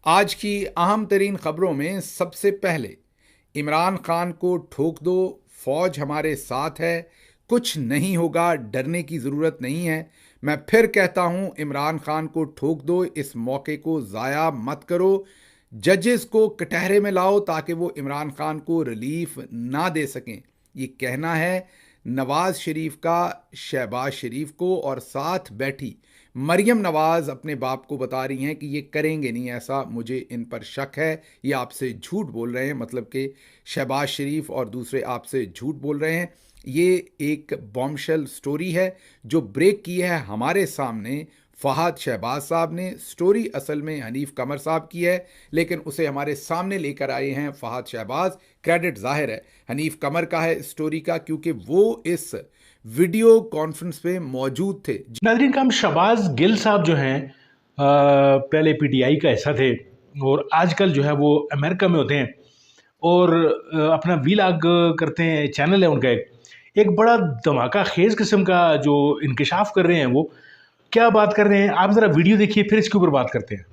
आज की अहम तरीन खबरों में सबसे पहले इमरान खान को ठोक दो, फौज हमारे साथ है, कुछ नहीं होगा, डरने की ज़रूरत नहीं है। मैं फिर कहता हूं, इमरान खान को ठोक दो, इस मौके को ज़ाया मत करो। जजेस को कटहरे में लाओ ताकि वो इमरान खान को रिलीफ ना दे सकें। ये कहना है नवाज शरीफ का शहबाज शरीफ को, और साथ बैठी मरियम नवाज अपने बाप को बता रही हैं कि ये करेंगे नहीं, ऐसा मुझे इन पर शक है, ये आपसे झूठ बोल रहे हैं। मतलब कि शहबाज शरीफ और दूसरे आपसे झूठ बोल रहे हैं। ये एक बॉम्बशेल स्टोरी है जो ब्रेक की है हमारे सामने फहद शहबाज साहब ने। स्टोरी असल में हनीफ कमर साहब की है, लेकिन उसे हमारे सामने लेकर आए हैं फहद शहबाज। क्रेडिट जाहिर है हनीफ कमर का है स्टोरी का, क्योंकि वो इस वीडियो कॉन्फ्रेंस पे मौजूद थे। नाजरीन का हम शहबाज गिल साहब जो हैं पहले पीटीआई का हिस्सा थे और आजकल जो है वो अमेरिका में होते हैं और अपना वीलॉग करते हैं, चैनल है उनका एक बड़ा धमाका खेज किस्म का जो इंकशाफ कर रहे हैं। वो क्या बात कर रहे हैं आप ज़रा वीडियो देखिए, फिर इसके ऊपर बात करते हैं।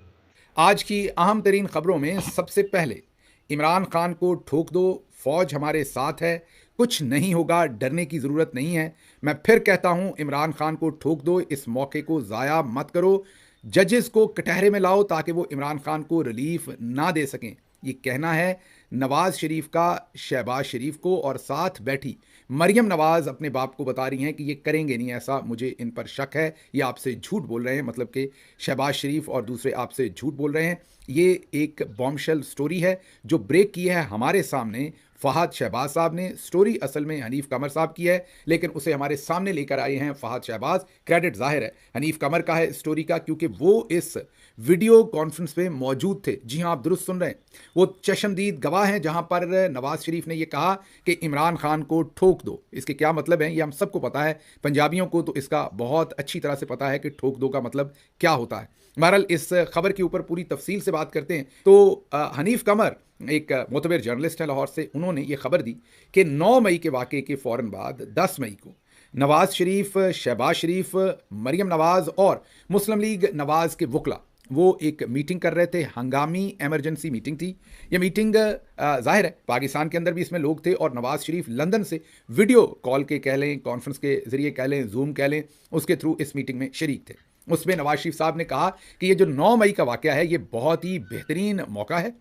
आज की अहम तरीन खबरों में सबसे पहले इमरान खान को ठोक दो, फौज हमारे साथ है, कुछ नहीं होगा, डरने की ज़रूरत नहीं है। मैं फिर कहता हूं, इमरान खान को ठोक दो, इस मौके को ज़ाया मत करो। जजेस को कटहरे में लाओ ताकि वो इमरान खान को रिलीफ ना दे सकें। ये कहना है नवाज शरीफ का शहबाज शरीफ को, और साथ बैठी मरियम नवाज अपने बाप को बता रही हैं कि ये करेंगे नहीं, ऐसा मुझे इन पर शक है, ये आपसे झूठ बोल रहे हैं। मतलब कि शहबाज शरीफ और दूसरे आपसे झूठ बोल रहे हैं। ये एक बॉम्बशेल स्टोरी है जो ब्रेक की है हमारे सामने फहद शहबाज साहब ने। स्टोरी असल में हनीफ कमर साहब की है, लेकिन उसे हमारे सामने लेकर आए हैं फहद शहबाज। क्रेडिट जाहिर है हनीफ कमर का है स्टोरी का, क्योंकि वो इस वीडियो कॉन्फ्रेंस पे मौजूद थे। जी हां, आप दुरुस्त सुन रहे हैं, वो चशमदीद गवाह हैं जहां पर नवाज शरीफ ने यह कहा कि इमरान खान को ठोक दो। इसके क्या मतलब है ये हम सबको पता है, पंजाबियों को तो इसका बहुत अच्छी तरह से पता है कि ठोक दो का मतलब क्या होता है। बहरहाल इस खबर के ऊपर पूरी तफसील से बात करते हैं। तो हनीफ कमर एक मोतबर जर्नलिस्ट है लाहौर से, उन्होंने ये खबर दी कि 9 मई के वाक़े के फ़ौरन बाद 10 मई को नवाज शरीफ, शहबाज शरीफ, मरियम नवाज और मुस्लिम लीग नवाज के वकला वो एक मीटिंग कर रहे थे। हंगामी एमरजेंसी मीटिंग थी ये मीटिंग। जाहिर है पाकिस्तान के अंदर भी इसमें लोग थे, और नवाज शरीफ लंदन से वीडियो कॉल के कह लें, कॉन्फ्रेंस के ज़रिए कह लें, जूम कह लें, उसके थ्रू इस मीटिंग में शरीक थे। उसमें नवाज शरीफ साहब ने कहा कि ये जो 9 मई का वाक़या है ये बहुत ही बेहतरीन मौका है,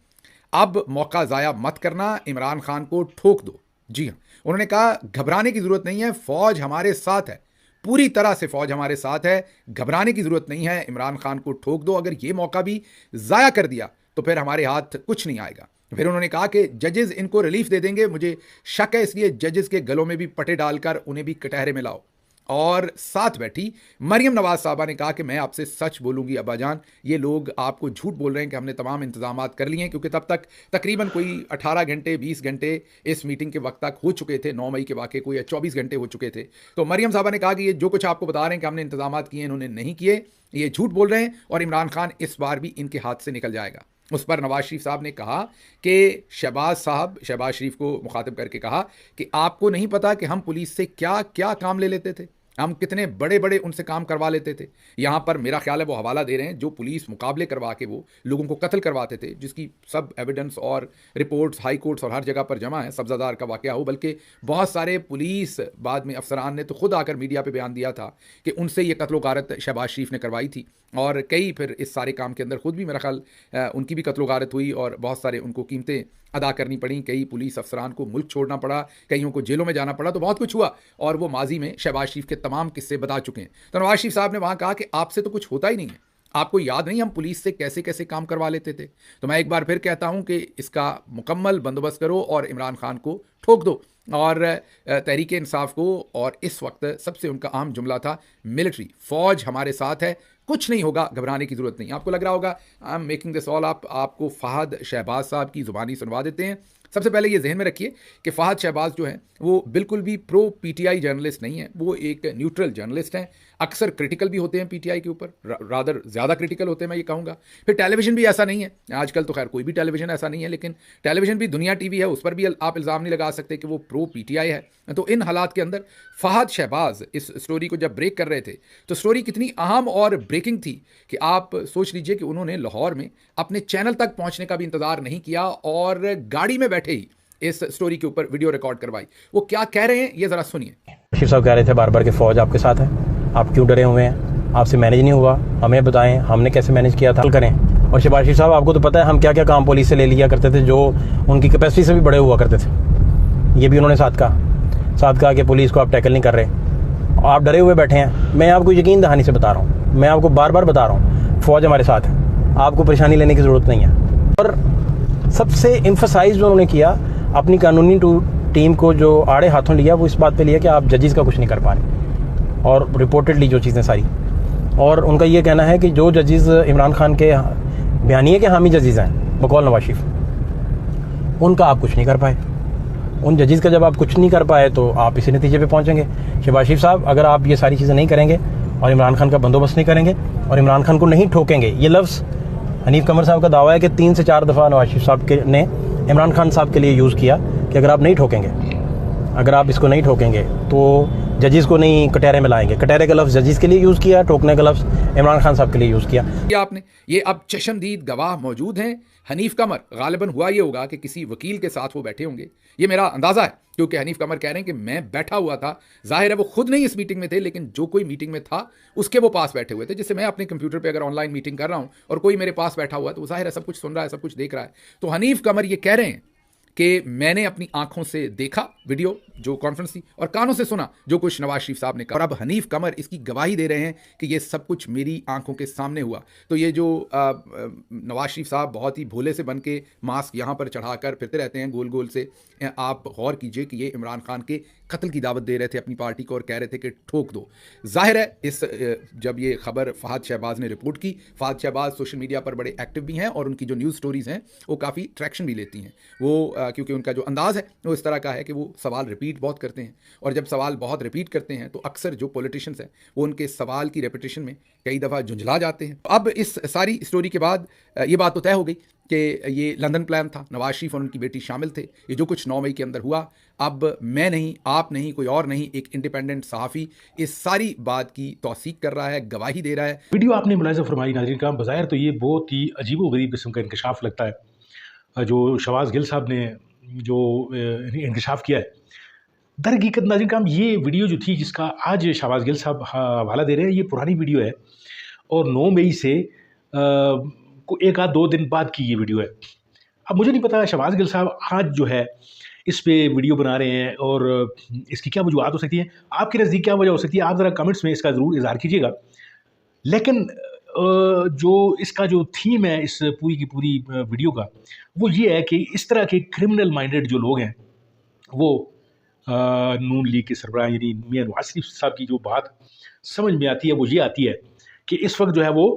अब मौका ज़ाया मत करना, इमरान खान को ठोक दो। जी हाँ, उन्होंने कहा घबराने की ज़रूरत नहीं है, फ़ौज हमारे साथ है, पूरी तरह से फ़ौज हमारे साथ है, घबराने की ज़रूरत नहीं है, इमरान खान को ठोक दो। अगर ये मौका भी ज़ाया कर दिया तो फिर हमारे हाथ कुछ नहीं आएगा। फिर उन्होंने कहा कि जजेस इनको रिलीफ दे देंगे, मुझे शक है, इसलिए जजेस के गलों में भी पटे डालकर उन्हें भी कटहरे में लाओ। और साथ बैठी मरियम नवाज साहबा ने कहा कि मैं आपसे सच बोलूंगी अब्बाजान, ये लोग आपको झूठ बोल रहे हैं कि हमने तमाम इंतजाम कर लिए हैं, क्योंकि तब तक तकरीबन कोई 18 घंटे 20 घंटे इस मीटिंग के वक्त तक हो चुके थे। 9 मई के वाक़े को या 24 घंटे हो चुके थे। तो मरियम साहबा ने कहा कि ये जो कुछ आपको बता रहे हैं कि हमने इंतजाम किए, इन्होंने नहीं किए, ये झूठ बोल रहे हैं, और इमरान खान इस बार भी इनके हाथ से निकल जाएगा। उस पर नवाज शरीफ साहब ने कहा कि शहबाज शरीफ को मुखातिब करके कहा कि आपको नहीं पता कि हम पुलिस से क्या क्या काम ले लेते थे, हम कितने बड़े बड़े उनसे काम करवा लेते थे। यहाँ पर मेरा ख्याल है वो हवाला दे रहे हैं जो पुलिस मुकाबले करवा के वो लोगों को कत्ल करवाते थे, जिसकी सब एविडेंस और रिपोर्ट्स हाई कोर्ट्स और हर जगह पर जमा है। सब्जादार का वाक़या हो, बल्कि बहुत सारे पुलिस बाद में अफसरान ने तो खुद आकर मीडिया पे बयान दिया था कि उनसे ये कत्लो गारत शहबाज शरीफ ने करवाई थी, और कई फिर इस सारे काम के अंदर खुद भी मेरा ख्याल उनकी भी कत्लो गारत हुई, और बहुत सारे उनको कीमतें अदा करनी पड़ी। कई पुलिस अफसरान को मुल्क छोड़ना पड़ा, कईयों को जेलों में जाना पड़ा, तो बहुत कुछ हुआ, और वो माजी में शहबाज शरीफ के तमाम किस्से बता चुके हैं। तो नवाज शरीफ साहब ने वहाँ कहा कि आपसे तो कुछ होता ही नहीं है, आपको याद नहीं हम पुलिस से कैसे कैसे काम करवा लेते थे। तो मैं एक बार फिर कहता हूं कि इसका मुकम्मल बंदोबस्त करो और इमरान खान को ठोक दो, और तहरीक इंसाफ को। और इस वक्त सबसे उनका अहम जुमला था मिलिट्री, फौज हमारे साथ है, कुछ नहीं होगा, घबराने की जरूरत नहीं। आपको लग रहा होगा I am making this all up, आपको फहद शहबाज साहब की जुबानी सुनवा देते हैं। सबसे पहले ये जहन में रखिए कि फ़ाहद शहबाज जो हैं वो बिल्कुल भी प्रो पीटीआई जर्नलिस्ट नहीं है, वो एक न्यूट्रल जर्नलिस्ट हैं। अक्सर क्रिटिकल भी होते हैं पीटीआई के ऊपर, रादर ज़्यादा क्रिटिकल होते हैं, मैं ये कहूँगा। फिर टेलीविज़न भी ऐसा नहीं है, आजकल तो खैर कोई भी टेलीविज़न ऐसा नहीं है, लेकिन टेलीविज़न भी दुनिया टीवी है, उस पर भी आप इल्ज़ाम नहीं लगा सकते कि वो प्रो पीटीआई है। तो इन हालात के अंदर फ़ाहद शहबाज इस स्टोरी को जब ब्रेक कर रहे थे तो स्टोरी कितनी अहम और ब्रेकिंग थी कि आप सोच लीजिए कि उन्होंने लाहौर में अपने चैनल तक पहुंचने का भी इंतज़ार नहीं किया और गाड़ी में बैठे ही इस स्टोरी के ऊपर वीडियो रिकॉर्ड करवाई। वो क्या कह रहे हैं ये ज़रा सुनिए। शिव साहब कह रहे थे बार बार कि फ़ौज आपके साथ है, आप क्यों डरे हुए हैं, आपसे मैनेज नहीं हुआ, हमें बताएं हमने कैसे मैनेज किया था, करें। और शहबाज शरीफ साहब आपको तो पता है हम क्या क्या काम पुलिस से ले लिया करते थे जो उनकी कैपेसिटी से भी बड़े हुआ करते थे। ये भी उन्होंने साथ कहा कि पुलिस को आप टैकल नहीं कर रहे, आप डरे हुए बैठे हैं। मैं आपको यकीन दहानी से बता रहा हूँ, मैं आपको बार बार बता रहा हूँ, फ़ौज हमारे साथ है, आपको परेशानी लेने की ज़रूरत नहीं है। और सबसे एम्फसाइज उन्होंने किया अपनी कानूनी टीम को जो आड़े हाथों लिया वो इस बात पे लिया कि आप जजेस का कुछ नहीं कर पा रहे, और रिपोर्टेडली जो चीज़ें सारी। और उनका ये कहना है कि जो जजेस इमरान खान के बयानिए के हामी जजेस हैं बकौल नवाज शरीफ, उनका आप कुछ नहीं कर पाए। उन जजेस का जब आप कुछ नहीं कर पाए तो आप इसी नतीजे पे पहुंचेंगे। शहबाज शरीफ साहब अगर आप ये सारी चीज़ें नहीं करेंगे और इमरान खान का बंदोबस्त नहीं करेंगे और इमरान खान को नहीं ठोकेंगे, ये लफ्ज़ हनीफ कमर साहब का दावा है कि 3 से 4 दफ़ा नवाज शरीफ साहब ने इमरान खान साहब के लिए यूज़ किया कि अगर आप नहीं ठोकेंगे, अगर आप इसको नहीं ठोकेंगे तो जजेस को नहीं कटहरे में लाएंगे। कटहरे का लफ्ज़ जजेस के लिए यूज़ किया, ठोकने का लफ्ज़ इमरान खान साहब के लिए यूज़ किया। आपने ये अब चशमदीद गवाह मौजूद हैं। हनीफ कमर गालिबन हुआ ये होगा कि किसी वकील के साथ वो बैठे होंगे, ये मेरा अंदाज़ा है, क्योंकि हनीफ कमर कह रहे हैं कि मैं बैठा हुआ था। जाहिर है वो खुद नहीं इस मीटिंग में थे, लेकिन जो कोई मीटिंग में था उसके वो पास बैठे हुए थे। जैसे मैं अपने कंप्यूटर पे अगर ऑनलाइन मीटिंग कर रहा हूँ और कोई मेरे पास बैठा हुआ है तो वो जाहिर है सब कुछ सुन रहा है, सब कुछ देख रहा है। तो हनीफ कमर ये कह रहे हैं कि मैंने अपनी आंखों से देखा वीडियो जो कॉन्फ्रेंस थी और कानों से सुना जो कुछ नवाज शरीफ साहब ने कहा, और अब हनीफ कमर इसकी गवाही दे रहे हैं कि ये सब कुछ मेरी आंखों के सामने हुआ। तो ये जो नवाज शरीफ साहब बहुत ही भोले से बन के मास्क यहाँ पर चढ़ाकर फिरते रहते हैं गोल गोल से, आप गौर कीजिए कि ये इमरान खान के कत्ल की दावत दे रहे थे अपनी पार्टी को और कह रहे थे कि ठोक दो। जाहिर है इस जब ये खबर फ़ाहद शहबाज ने रिपोर्ट की, फ़ाहद शहबाज सोशल मीडिया पर बड़े एक्टिव भी हैं और उनकी जो न्यूज़ स्टोरीज़ हैं वो काफ़ी ट्रैक्शन भी लेती हैं। वो क्योंकि उनका जो अंदाज़ है वो इस तरह का है कि वो सवाल रिपीट बहुत करते हैं, और जब सवाल बहुत रिपीट करते हैं तो अक्सर जो पॉलिटिशियंस हैं वो उनके सवाल की रेपिटेशन में कई दफ़ा झुंझला जाते हैं। अब इस सारी स्टोरी के बाद ये बात तो तय हो गई कि ये लंदन प्लान था, नवाज शरीफ और उनकी बेटी शामिल थे। ये जो कुछ 9 मई के अंदर हुआ, अब मैं नहीं, आप नहीं, कोई और नहीं, एक इंडिपेंडेंट सहाफ़ी इस सारी बात की तौसीक कर रहा है, गवाही दे रहा है। वीडियो आपने मुलाहिज़ा फरमाई नाज़रीन का, बज़ाहिर तो ये बहुत ही अजीबो-गरीब किस्म का इंकशाफ लगता है जो शहबाज गिल साहब ने जो इंकशाफ किया है। दर हकीकत नाज़रीन का ये वीडियो जो थी जिसका आज शहबाज गिल साहब हवाला दे रहे हैं, ये पुरानी वीडियो है और 9 मई से को 1 आध 2 दिन बाद की ये वीडियो है। अब मुझे नहीं पता शहबाज गिल साहब आज जो है इस पे वीडियो बना रहे हैं और इसकी क्या वजूहत हो सकती है, आपके नज़दीक क्या वजह हो सकती है, आप ज़रा कमेंट्स में इसका ज़रूर इज़हार कीजिएगा। लेकिन जो इसका जो थीम है इस पूरी की पूरी वीडियो का, वो ये है कि इस तरह के क्रिमिनल माइंडेड जो लोग हैं वो नून लीग के सरबराह यानी मियां नवाज शरीफ साहब की जो बात समझ में आती है वो ये आती है कि इस वक्त जो है वो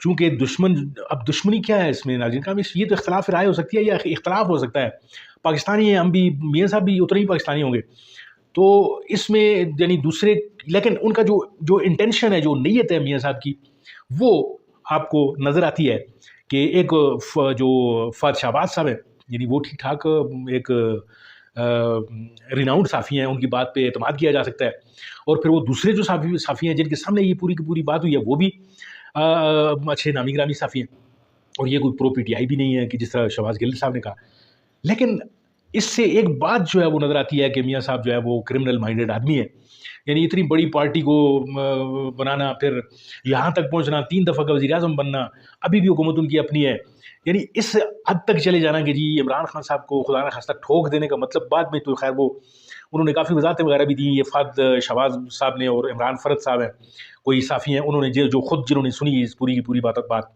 चूँकि दुश्मन, अब दुश्मनी क्या है इसमें नाज़रीन का, ये तो इख्तलाफ राय हो सकती है या इख्तलाफ हो सकता है। पाकिस्तानी हैं हम भी, मियाँ साहब भी उतने ही पाकिस्तानी होंगे, तो इसमें यानी दूसरे, लेकिन उनका जो इंटेंशन है, जो नीयत है मियाँ साहब की, वो आपको नज़र आती है कि एक जो फ़ाहद शहबाज साहब है यानी वो ठीक ठाक एक रिनाउंड साफ़ी हैं, उनकी बात पे एतमाद किया जा सकता है। और फिर वो दूसरे जो साफ़ी हैं जिनके सामने ये पूरी की पूरी बात हुई है वो भी अच्छे नामी गिरामी साफ़ी हैं, और ये कोई प्रो पीटीआई भी नहीं है कि जिस तरह शहबाज गिल साहब ने कहा। लेकिन इससे एक बात जो है वो नज़र आती है कि मियाँ साहब जो है वो क्रिमिनल माइंडेड आदमी है। यानी इतनी बड़ी पार्टी को बनाना, फिर यहाँ तक पहुँचना, 3 दफ़ा का वज़ीर-ए-आज़म बनना, अभी भी हुकूमत उनकी अपनी है, यानी इस हद तक चले जाना कि जी इमरान खान साहब को खुदा न खास्ता ठोक देने का मतलब बाद में तो खैर वो उन्होंने काफ़ी वजाहतें वगैरह भी दी। ये फ़ाहद शहबाज साहब ने और इमरान फ़रद साहब हैं, कोई साफ़ी हैं, उन्होंने जो खुद जिन्होंने सुनी इस पूरी की पूरी बात।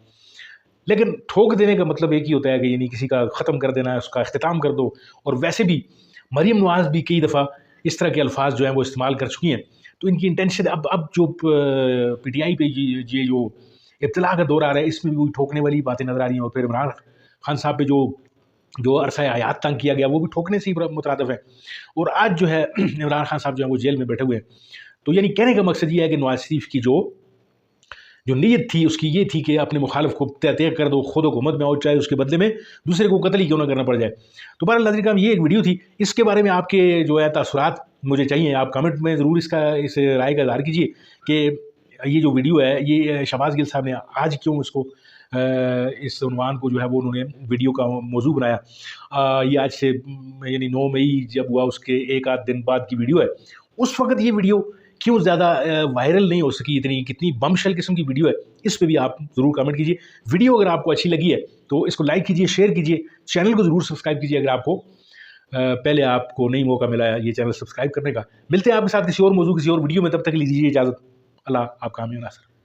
लेकिन ठोक देने का मतलब एक ही होता है कि यानी किसी का ख़त्म कर देना, उसका अख्तिताम कर दो। और वैसे भी मरीम नवाज़ भी कई दफ़ा इस तरह के अल्फाज जो हैं वो इस्तेमाल कर चुकी हैं। तो इनकी इंटेंशन अब जो पीटीआई पे ये जो इब्तिला का दौर आ रहा है, इसमें भी ठोकने वाली बातें नज़र आ रही हैं। और फिर इमरान खान साहब पे जो जो अरसा हयात तंग किया गया वो भी ठोकने से ही मुतरादिफ है। और आज जो है इमरान खान साहब जो है वो जेल में बैठे हुए हैं। तो यानी कहने का मकसद ये है कि नवाज शरीफ की जो नीयत थी उसकी ये थी कि अपने मुखालिफ को तय कर दो, खुद हुकूमत में आओ, चाहे उसके बदले में दूसरे को कत्ल ही क्यों ना करना पड़ जाए। तो बहरहाल नाज़रीन काम ये एक वीडियो थी, इसके बारे में आपके जो है तासुरात मुझे चाहिए। आप कमेंट में ज़रूर इस राय का इज़हार कीजिए कि ये जो वीडियो है ये शहबाज गिल साहब ने आज क्यों इसको इस उन्वान को जो है वो उन्होंने वीडियो का मौजू बनाया। ये आज से यानी 9 मई जब हुआ उसके एक आध दिन बाद की वीडियो है। उस वक्त ये वीडियो क्यों ज़्यादा वायरल नहीं हो सकी, इतनी कितनी बमशेल किस्म की वीडियो है, इस पे भी आप ज़रूर कमेंट कीजिए। वीडियो अगर आपको अच्छी लगी है तो इसको लाइक कीजिए, शेयर कीजिए, चैनल को ज़रूर सब्सक्राइब कीजिए अगर आपको पहले आपको नहीं मौका मिला है ये चैनल सब्सक्राइब करने का। मिलते हैं आपके साथ किसी और मौजू किसी और वीडियो में, तब तक लीजिए इजाज़त। अल्लाह आपका हामी नासर।